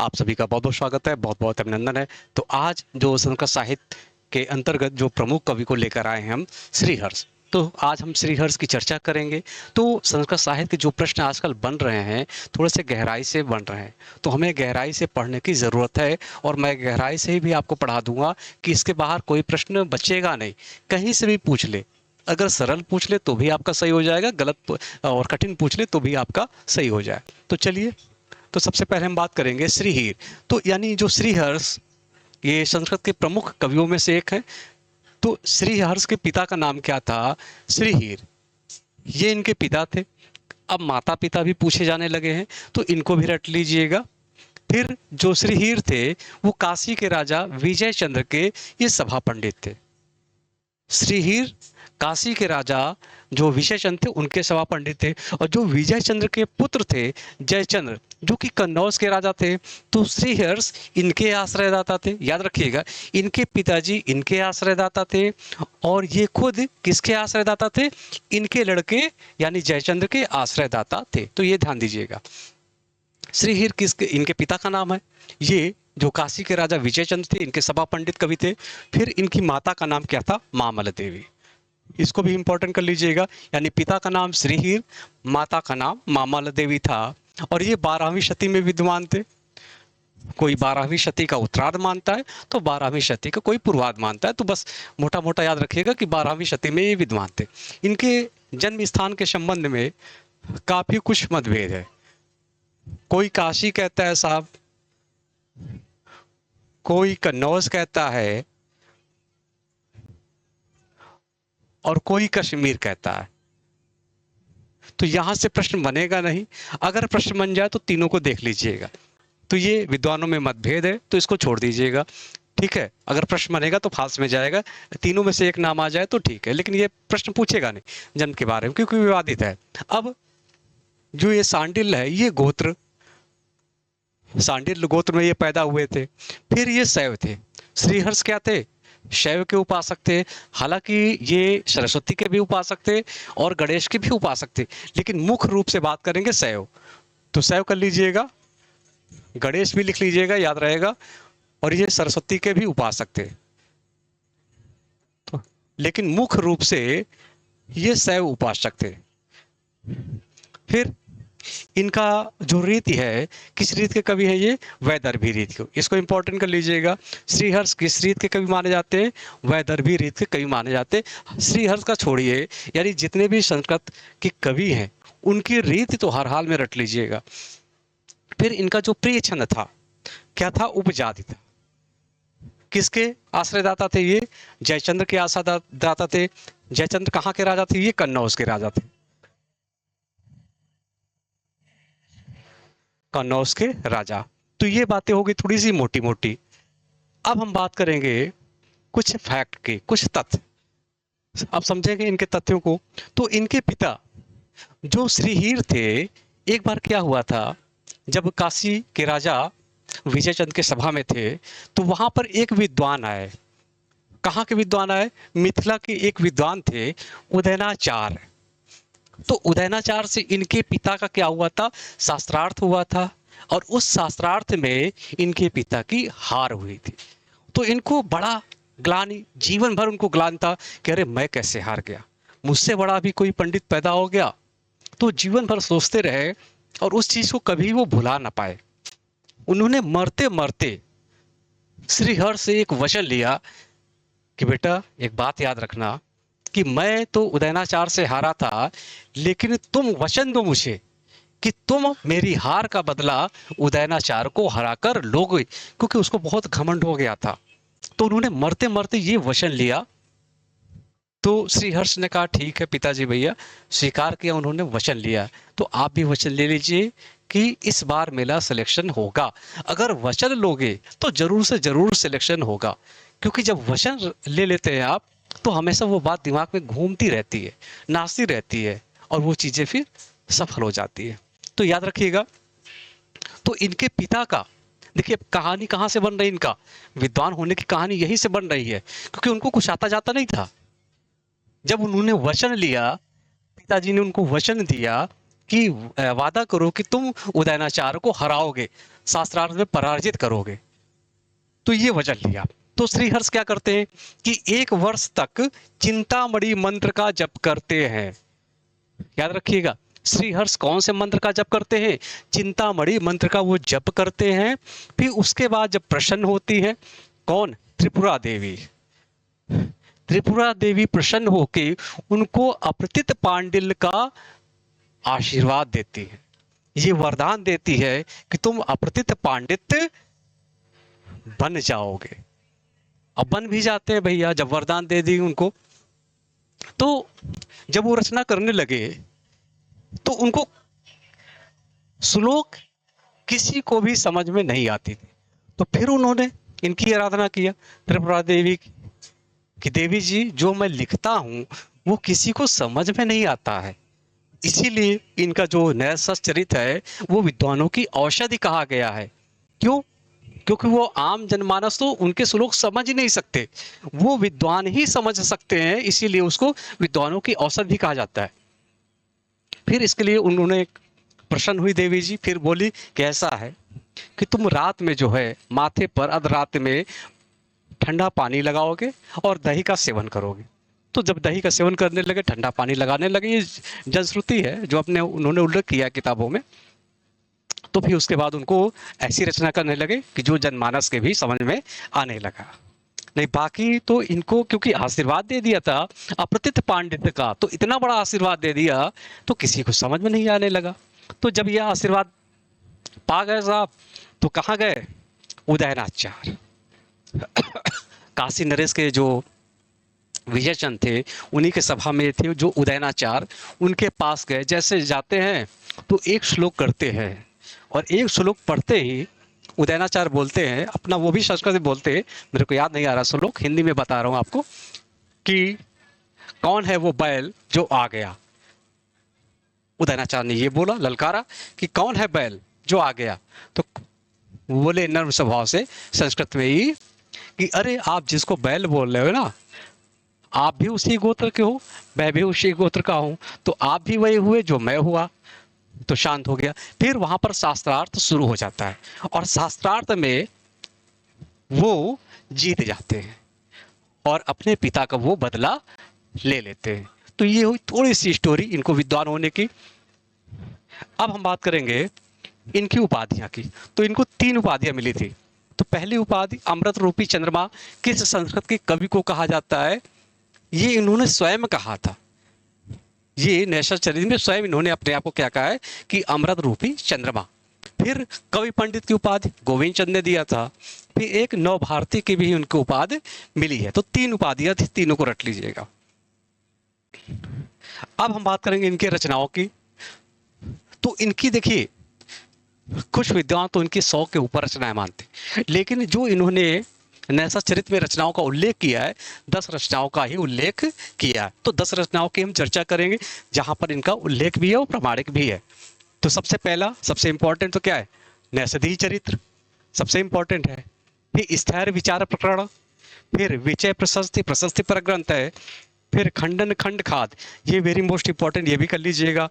आप सभी का बहुत बहुत स्वागत है, बहुत बहुत अभिनंदन है। तो आज जो संस्कृत साहित्य के अंतर्गत जो प्रमुख कवि को लेकर आए हैं हम, श्रीहर्ष। तो आज हम श्रीहर्ष की चर्चा करेंगे। तो संस्कृत साहित्य के जो प्रश्न आजकल बन रहे हैं, थोड़े से गहराई से बन रहे हैं, तो हमें गहराई से पढ़ने की ज़रूरत है। और मैं गहराई से ही भी आपको पढ़ा दूंगा कि इसके बाहर कोई प्रश्न बचेगा नहीं, कहीं से भी पूछ ले। अगर सरल पूछ ले तो भी आपका सही हो जाएगा, गलत और कठिन पूछ ले तो भी आपका सही हो जाए। तो चलिए, तो सबसे पहले हम बात करेंगे श्रीहीर। तो यानी जो श्रीहर्ष, ये संस्कृत के प्रमुख कवियों में से एक है। तो श्रीहर्ष के पिता का नाम क्या था? श्रीहीर। ये इनके पिता थे। अब माता पिता भी पूछे जाने लगे हैं, तो इनको भी रट लीजिएगा। फिर जो श्रीहीर थे वो काशी के राजा विजय चंद्र के ये सभा पंडित थे। श्रीहीर काशी के राजा जो विजय चंद्र थे उनके सभा पंडित थे। और जो विजय चंद्र के पुत्र थे जयचंद्र, जो कि कन्नौज के राजा थे, तो श्रीहर्ष इनके आश्रयदाता थे। याद रखिएगा, इनके पिताजी इनके आश्रयदाता थे और ये खुद किसके आश्रयदाता थे? इनके लड़के यानी जयचंद्र के आश्रयदाता थे। तो ये ध्यान दीजिएगा, श्रीहीर किसके, इनके पिता का नाम है। ये जो काशी के राजा विजय चंद्र थे, इनके सभा पंडित कवि थे। फिर इनकी माता का नाम क्या था? मामल देवी। इसको भी इंपॉर्टेंट कर लीजिएगा। यानी पिता का नाम श्रीहीर, माता का नाम मामल देवी था। और ये 12वीं शती में विद्वान थे। कोई 12वीं शती का उत्तरार्ध मानता है, तो 12वीं शती का कोई पूर्वार्ध मानता है। तो बस मोटा मोटा याद रखिएगा कि 12वीं शती में ये विद्वान थे। इनके जन्म स्थान के संबंध में काफी कुछ मतभेद है। कोई काशी कहता है साहब, कोई कन्नौज कहता है, और कोई कश्मीर कहता है। तो यहां से प्रश्न बनेगा नहीं। अगर प्रश्न बन जाए तो तीनों को देख लीजिएगा। तो ये विद्वानों में मतभेद है, तो इसको छोड़ दीजिएगा। ठीक है, अगर प्रश्न बनेगा तो फांस में जाएगा। तीनों में से एक नाम आ जाए तो ठीक है, लेकिन ये प्रश्न पूछेगा नहीं जन्म के बारे में, क्योंकि विवादित है। अब जो ये सांडिल्य है, ये गोत्र, सांडिल्य गोत्र में ये पैदा हुए थे। फिर ये शैव थे। श्रीहर्ष क्या थे? शैव के उपासक थे। हालांकि ये सरस्वती के भी उपासक थे और गणेश के भी उपासक थे, लेकिन मुख्य रूप से बात करेंगे शैव। तो शैव कर लीजिएगा, गणेश भी लिख लीजिएगा, याद रहेगा। और ये सरस्वती के भी उपासक थे। तो लेकिन मुख्य रूप से ये शैव उपासक थे। फिर इनका जो रीति है, किस रीत के कवि है ये? वैदर्भी रीत के। इसको इंपॉर्टेंट कर लीजिएगा। श्रीहर्ष किस रीत के कवि माने जाते हैं? वैदर्भी रीत के कवि माने जाते हैं। श्रीहर्ष का छोड़िए, यानी जितने भी संस्कृत के कवि हैं उनकी रीति तो हर हाल में रट लीजिएगा। फिर इनका जो प्रिय छंद था क्या था? उपजाति था। किसके आश्रयदाता थे ये? जयचंद्र के आश्रयदाता थे। जयचंद्र कहाँ के राजा थे? ये कन्नौज के राजा थे, कन्नौज के राजा। तो ये बातें होगी थोड़ी सी मोटी मोटी। अब हम बात करेंगे कुछ फैक्ट के, कुछ तथ्य। अब समझेंगे इनके तथ्यों को। तो इनके पिता जो श्रीहीर थे, एक बार क्या हुआ था, जब काशी के राजा विजय चंद्र के सभा में थे, तो वहां पर एक विद्वान आए। कहाँ के विद्वान आए? मिथिला के एक विद्वान थे, उदयनाचार्य। तो उदयनाचार्य से इनके पिता का क्या हुआ था? शास्त्रार्थ हुआ था। और उस शास्त्रार्थ में इनके पिता की हार हुई थी। तो इनको बड़ा ग्लानि, जीवन भर उनको ग्लानि था कि अरे मैं कैसे हार गया, मुझसे बड़ा भी कोई पंडित पैदा हो गया। तो जीवन भर सोचते रहे और उस चीज को कभी वो भुला ना पाए। उन्होंने मरते मरते श्रीहर्ष से एक वचन लिया कि बेटा एक बात याद रखना, कि मैं तो उदयनाचार्य से हारा था, लेकिन तुम वचन दो मुझे कि तुम मेरी हार का बदला उदयनाचार्य को हराकर लोगे, क्योंकि उसको बहुत घमंड हो गया था। तो उन्होंने मरते मरते ये वचन लिया। तो श्रीहर्ष ने कहा ठीक है पिताजी, भैया स्वीकार किया, उन्होंने वचन लिया। तो आप भी वचन ले लीजिए कि इस बार मेरा सिलेक्शन होगा। अगर वचन लोगे तो जरूर से जरूर सिलेक्शन होगा, क्योंकि जब वचन ले लेते हैं आप, तो हमेशा वो बात दिमाग में घूमती रहती है, नाचती रहती है, और वो चीजें फिर सफल हो जाती है। तो याद रखिएगा। तो इनके पिता का देखिए कहानी कहाँ से बन रही, इनका विद्वान होने की कहानी यहीं से बन रही है, क्योंकि उनको कुछ आता जाता नहीं था। जब उन्होंने वचन लिया, पिताजी ने उनको वचन दिया कि वादा करो कि तुम उदयनाचार्य को हराओगे, शास्त्रार्थ में पराजित करोगे। तो ये वचन लिया। तो श्रीहर्ष क्या करते हैं कि 1 वर्ष तक चिंतामणि मंत्र का जप करते हैं। याद रखिएगा, श्रीहर्ष कौन से मंत्र का जप करते हैं? चिंतामणि मंत्र का वो जप करते हैं। फिर उसके बाद जब प्रसन्न होती है, कौन? त्रिपुरा देवी। त्रिपुरा देवी प्रसन्न होके उनको अपतित पांडिल का आशीर्वाद देती है, ये वरदान देती है कि तुम अपतित पांडित बन जाओगे। अब बन भी जाते हैं भैया, जब वरदान दे दी उनको। तो जब वो रचना करने लगे तो उनको श्लोक किसी को भी समझ में नहीं आती थी। तो फिर उन्होंने इनकी आराधना किया, त्रिपुरा देवी की, कि देवी जी जो मैं लिखता हूं वो किसी को समझ में नहीं आता है, इसीलिए इनका जो नैसा चरित है वो विद्वानों की औषधि कहा गया है। क्यों? क्योंकि वो आम जनमानस तो उनके श्लोक समझ ही नहीं सकते, वो विद्वान ही समझ सकते हैं, इसीलिए उसको विद्वानों की औषधि कहा जाता है। फिर इसके लिए उन्होंने प्रसन्न हुई देवी जी, फिर बोली कि ऐसा है कि तुम रात में जो है माथे पर अधरात में ठंडा पानी लगाओगे और दही का सेवन करोगे। तो जब दही का सेवन करने लगे, ठंडा पानी लगाने लगे, ये जनश्रुति है जो अपने उन्होंने उल्लेख किया किताबों में। तो फिर उसके बाद उनको ऐसी रचना करने लगे कि जो जनमानस के भी समझ में आने लगा। नहीं, बाकी तो इनको क्योंकि आशीर्वाद दे दिया था अपतित पांडित्य का, तो इतना बड़ा आशीर्वाद दे दिया तो किसी को समझ में नहीं आने लगा। तो जब यह आशीर्वाद पा गए साहब, तो कहाँ गए? उदयनाचार्य। काशी नरेश के जो विजय चंद थे, उन्हीं के सभा में थे जो उदयनाचार्य, उनके पास गए। जैसे जाते हैं तो एक श्लोक करते हैं, और एक श्लोक पढ़ते ही उदयनाचार्य बोलते हैं अपना, वो भी संस्कृत में बोलते हैं, मेरे को याद नहीं आ रहा श्लोक, हिंदी में बता रहा हूँ आपको, कि कौन है वो बैल जो आ गया। उदयनाचार्य ने ये बोला, ललकारा कि कौन है बैल जो आ गया। तो बोले नर्म स्वभाव से संस्कृत में ही कि अरे आप जिसको बैल बोल रहे हो ना, आप भी उसी गोत्र के हो, मैं भी उसी गोत्र का हूं, तो आप भी वही हुए जो मैं हुआ। तो शांत हो गया। फिर वहां पर शास्त्रार्थ शुरू हो जाता है, और शास्त्रार्थ में वो जीत जाते हैं और अपने पिता का वो बदला ले लेते हैं। तो ये हुई थोड़ी सी स्टोरी इनको विद्वान होने की। अब हम बात करेंगे इनकी उपाधियां की। तो इनको 3 उपाधियां मिली थी। तो पहली उपाधि अमृत रूपी चंद्रमा किस संस्कृत के कवि को कहा जाता है? ये इन्होंने स्वयं कहा था, ये नैषध चरित्र में स्वयं इन्होंने अपने आप को क्या कहा है कि अमृत रूपी चंद्रमा। फिर कवि पंडित की उपाधि गोविंद चंद ने दिया था। फिर एक नव भारती की भी उनको उपाधि मिली है। तो 3 उपाधियां थी, तीनों को रट लीजिएगा। अब हम बात करेंगे इनके रचनाओं की। तो इनकी देखिए, कुछ विद्वान तो इनकी 100 के ऊपर रचनाएं मानते, लेकिन जो इन्होंने नैसा चरित्र में रचनाओं का उल्लेख किया है, 10 रचनाओं का ही उल्लेख किया है। तो 10 रचनाओं की हम चर्चा करेंगे जहां पर इनका उल्लेख भी है और प्रामाणिक भी है। तो सबसे पहला, सबसे इंपॉर्टेंट तो क्या है? नैषधीय चरित्र सबसे इंपॉर्टेंट है। फिर स्थैर्य विचार प्रकरण, फिर विजय प्रशस्ति, प्रशस्ति पर ग्रंथ है। फिर खंडन खंड खाद, ये वेरी मोस्ट इंपॉर्टेंट, ये भी कर लीजिएगा।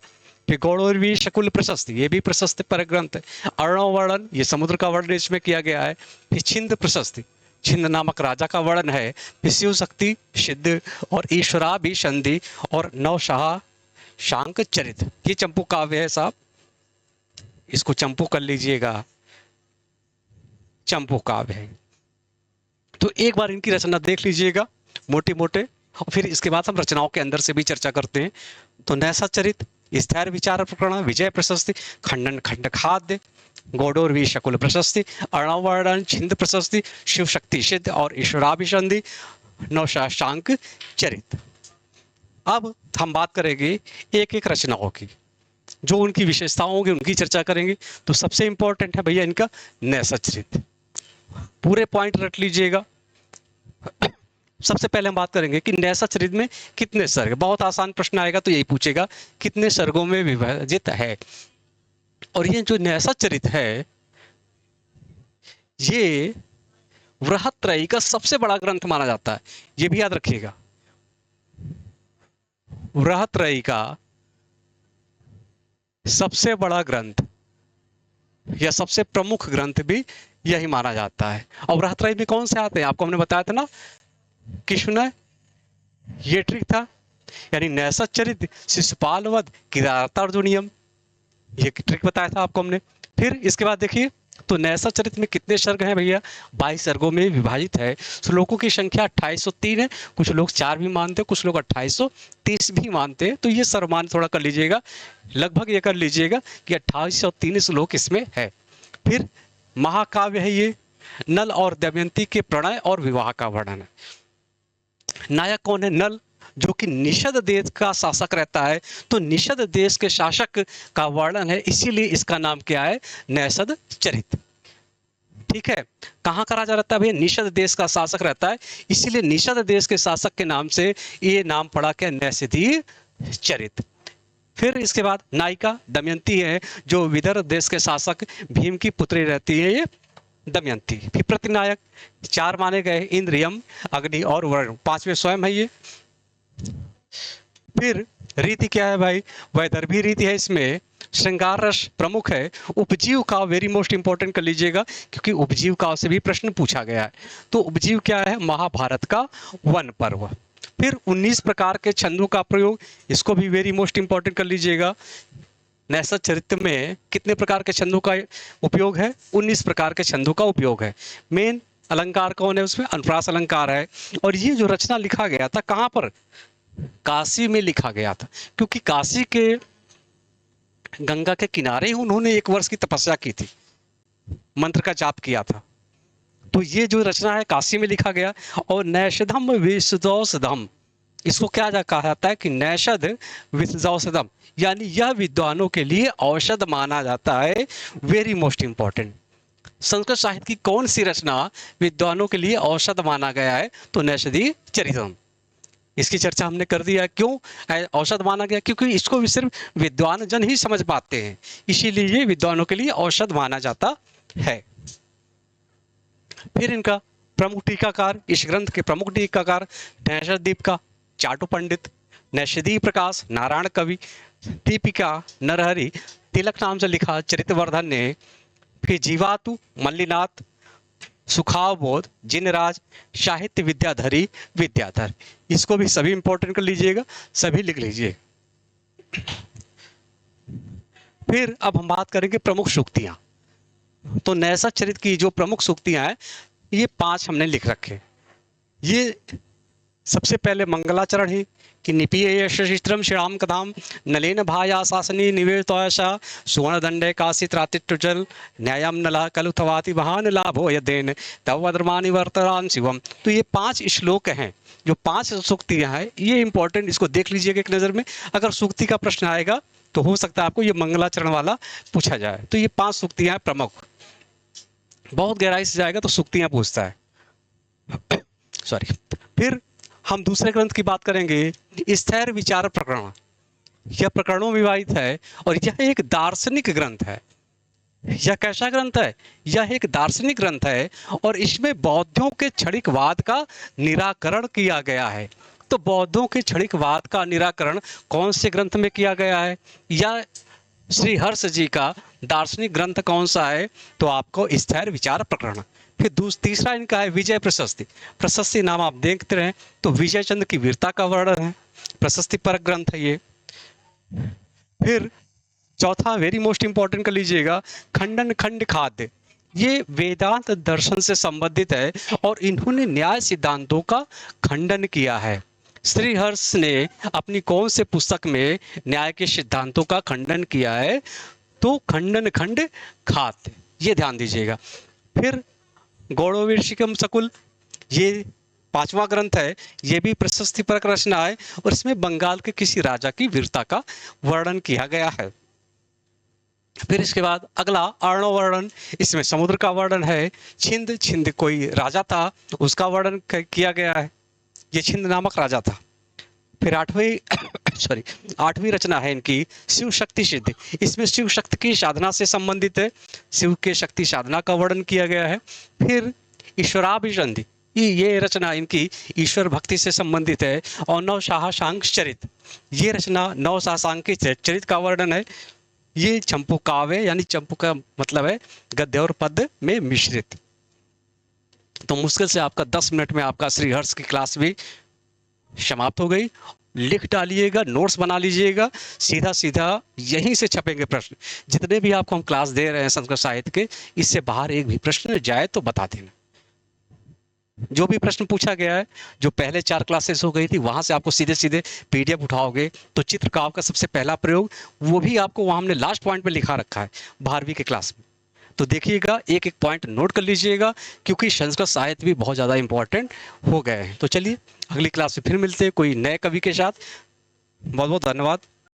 फिर गौड़वी शकुल प्रशस्ति, ये भी प्रशस्ति पर ग्रंथ है। अर्णव वर्णन, ये समुद्र का वर्णन इसमें किया गया है। फिर छिंद प्रशस्ति, छिंद नामक राजा का वर्णन है। फिर शिव शक्ति सिद्ध और ईश्वराभिसंधि और नवशाह शांक चरित, ये चंपू काव्य है साहब, इसको चंपू कर लीजिएगा, चंपू काव्य है। तो एक बार इनकी रचना देख लीजिएगा मोटे मोटे, और फिर इसके बाद हम रचनाओं के अंदर से भी चर्चा करते हैं। तो नैसा चरित, स्थैर्य विचार प्रकरण, विजय प्रशस्ति, खंडन खंड खाद्य, गौडोर्वी शकुल प्रशस्ति, अर्णव वर्णन, छिंद प्रशस्ति, शिव शक्ति सिद्ध और ईश्वराभिसंधि, नवशाशांक चरित। अब हम बात करेंगे एक एक रचनाओं की, जो उनकी विशेषताओं होंगी उनकी चर्चा करेंगे। तो सबसे इंपॉर्टेंट है भैया इनका नैसा चरित, पूरे पॉइंट रट लीजिएगा। सबसे पहले हम बात करेंगे कि नैसा चरित में कितने सर्ग। बहुत आसान प्रश्न आएगा तो यही पूछेगा कितने सर्गों में विभाजित है। और ये जो नैसा चरित है, ये वृहत्रयी का सबसे बड़ा ग्रंथ माना जाता है, ये भी याद रखिएगा। वृहत्रयी का सबसे बड़ा ग्रंथ या सबसे प्रमुख ग्रंथ भी यही माना जाता है। और बृहत्रयी में कौन से आते हैं, आपको हमने बताया था ना, किशुनय, ये ट्रिक था, यानी नैसत चरित, शिशुपाल वध, किरातार्जुनीयम, ये ट्रिक बताया था आपको हमने। फिर इसके बाद देखिए, तो नैसा चरित में कितने सर्ग हैं भैया, 22 सर्गों में विभाजित है। श्लोकों की संख्या 2803 है। कुछ लोग 4 भी मानते हैं, कुछ लोग 2830 भी मानते हैं, तो ये सर्वमान थोड़ा कर लीजिएगा, लगभग ये कर लीजिएगा कि 2803 श्लोक इसमें है। फिर महाकाव्य है ये, नल और दमयंती के प्रणय और विवाह का वर्णन है। नायक कौन है, नल, जो कि निषद देश का शासक रहता है, तो निषद देश के शासक का वर्णन है, इसीलिए इसका नाम क्या है, नैषद चरित। ठीक है, कहाँ का राजा रहता है भैया, निषद देश का शासक रहता है, इसीलिए निषद देश के शासक के नाम से ये नाम पड़ा क्या, नैषधीय चरित। फिर इसके बाद नायिका दमयंती है, जो विदर्भ देश के शासक भीम की पुत्री रहती है, ये दमयंती। फिर प्रतिनायक 4 माने गए, इंद्र, यम, अग्नि और वरुण, 5वें स्वयं है ये। फिर रीति क्या है भाई, वैदर्भी रीति है, इसमें श्रृंगार रस प्रमुख है। उपजीव का वेरी मोस्ट इंपॉर्टेंट कर लीजिएगा, क्योंकि उपजीव का से भी प्रश्न पूछा गया है। तो उपजीव क्या है, महाभारत का वन पर्व। फिर 19 प्रकार के छंदों का प्रयोग, इसको भी वेरी मोस्ट इंपॉर्टेंट कर लीजिएगा। नैषध चरित्र में कितने प्रकार के छंदों का उपयोग है, 19 प्रकार के छंदों का उपयोग है। मेन अलंकार कौन है उसमें, अनुप्रास अलंकार है। और ये जो रचना लिखा गया था कहाँ पर, काशी में लिखा गया था, क्योंकि काशी के गंगा के किनारे ही उन्होंने 1 वर्ष की तपस्या की थी, मंत्र का जाप किया था। तो ये जो रचना है काशी में लिखा गया। और नैषधम विशदौषधम, इसको क्या कहा जाता है कि नैषध विशदौषधम, यानी यह विद्वानों के लिए औषध माना जाता है। वेरी मोस्ट इंपॉर्टेंट, संस्कृत साहित्य की कौन सी रचना विद्वानों के लिए औषध माना गया है, तो नैषधीय चरितम। इसकी चर्चा हमने कर दिया। क्यों औषध माना गया, क्योंकि इसको भी सिर्फ विद्वान जन ही समझ पाते हैं, इसीलिए ये विद्वानों के लिए औषध माना जाता है। फिर इनका प्रमुख टीकाकार, इस ग्रंथ के प्रमुख टीकाकार नैषधदीप का चाटु पंडित, नैषधीय प्रकाश नारायण कवि, दीपिका नरहरि तिलक नाम से लिखा चरितवर्धन ने, फिर जीवातु मल्लीनाथ, सुखावबोध, जिनराज, साहित्य विद्याधरी विद्याधर, इसको भी सभी इंपॉर्टेंट कर लीजिएगा, सभी लिख लीजिए। फिर अब हम बात करेंगे प्रमुख सूक्तियां। तो नैषध चरित की जो प्रमुख सूक्तियां हैं, ये 5 हमने लिख रखे। ये सबसे पहले मंगलाचरण है कि निपीय यशचित्रम श्रीराम कथाम, नलेन भाया शासनी निवेशा, सुवर्ण दंडे काशी त्रातिट्युजल, न्यायम नला कलुथवाति महान लाभो यदेन तव वद्रमानि वर्तरान शिवम। तो ये 5 श्लोक हैं, जो 5 सूक्तियां हैं, ये इंपॉर्टेंट, इसको देख लीजिएगा एक नज़र में। अगर सूक्ति का प्रश्न आएगा तो हो सकता है आपको ये मंगलाचरण वाला पूछा जाए। तो ये 5 सूक्तियां हैं प्रमुख, बहुत गहराई से जाएगा तो सूक्तियां पूछता है सॉरी। फिर हम दूसरे ग्रंथ की बात करेंगे, स्थैर्य विचार प्रकरण। यह प्रकरणों में विभाजित है और यह एक दार्शनिक ग्रंथ है। यह कैसा ग्रंथ है, यह एक दार्शनिक ग्रंथ है और इसमें बौद्धों के क्षणिकवाद का निराकरण किया गया है। तो बौद्धों के क्षणिकवाद का निराकरण कौन से ग्रंथ में किया गया है, या श्री हर्ष जी का दार्शनिक ग्रंथ कौन सा है, तो आपको स्थैर्य विचार प्रकरण। फिर तीसरा इनका है विजय प्रशस्ति। प्रशस्ति नाम आप देखते रहे तो विजय चंद्र की वीरता का वर्णन है, प्रशस्ति पर ग्रंथ है ये। फिर चौथा वेरी मोस्ट इंपॉर्टेंट कर लीजिएगा, खंडन खंड खाद्य। ये वेदांत दर्शन से संबंधित है और इन्होंने न्याय सिद्धांतों का खंडन किया है। श्री हर्ष ने अपनी कौन से पुस्तक में न्याय के सिद्धांतों का खंडन किया है, तो खंडन खंड खाद्य, ये ध्यान दीजिएगा। फिर गौड़वीर्षिकम सकुल, ये 5वां ग्रंथ है, ये भी प्रशस्ति परक रचना है और इसमें बंगाल के किसी राजा की वीरता का वर्णन किया गया है। फिर इसके बाद अगला अर्णव वर्णन, इसमें समुद्र का वर्णन है। छिंद, छिंद कोई राजा था, उसका वर्णन किया गया है, ये छिंद नामक राजा था। फिर 8वीं रचना है इनकी शिव शक्ति सिद्धि, इसमें शिव शक्ति की साधना से संबंधित है, शिव के शक्ति साधना का वर्णन किया गया है। फिर ईश्वराभिसंधि, ये रचना इनकी ईश्वर भक्ति से संबंधित है। और नव साहसांक चरित, ये रचना नव साहसांक चरित का वर्णन है। ये चंपू काव्य, यानी चंपू का मतलब है गद्य और पद्य में मिश्रित। तो मुश्किल से आपका 10 मिनट में आपका श्रीहर्ष की क्लास भी समाप्त हो गई। लिख डालिएगा, नोट्स बना लीजिएगा, सीधा सीधा यहीं से छपेंगे प्रश्न। जितने भी आपको हम क्लास दे रहे हैं संस्कृत साहित्य के, इससे बाहर एक भी प्रश्न जाए तो बता देना। जो भी प्रश्न पूछा गया है, जो पहले 4 क्लासेस हो गई थी, वहां से आपको सीधे सीधे पीडीएफ उठाओगे तो चित्रकाव्य का सबसे पहला प्रयोग, वो भी आपको वहां हमने लास्ट पॉइंट में लिखा रखा है 12वीं के क्लास में। तो देखिएगा, एक एक पॉइंट नोट कर लीजिएगा, क्योंकि संस्कृत साहित्य भी बहुत ज़्यादा इंपॉर्टेंट हो गए हैं। तो चलिए, अगली क्लास में फिर मिलते हैं कोई नए कवि के साथ। बहुत बहुत धन्यवाद।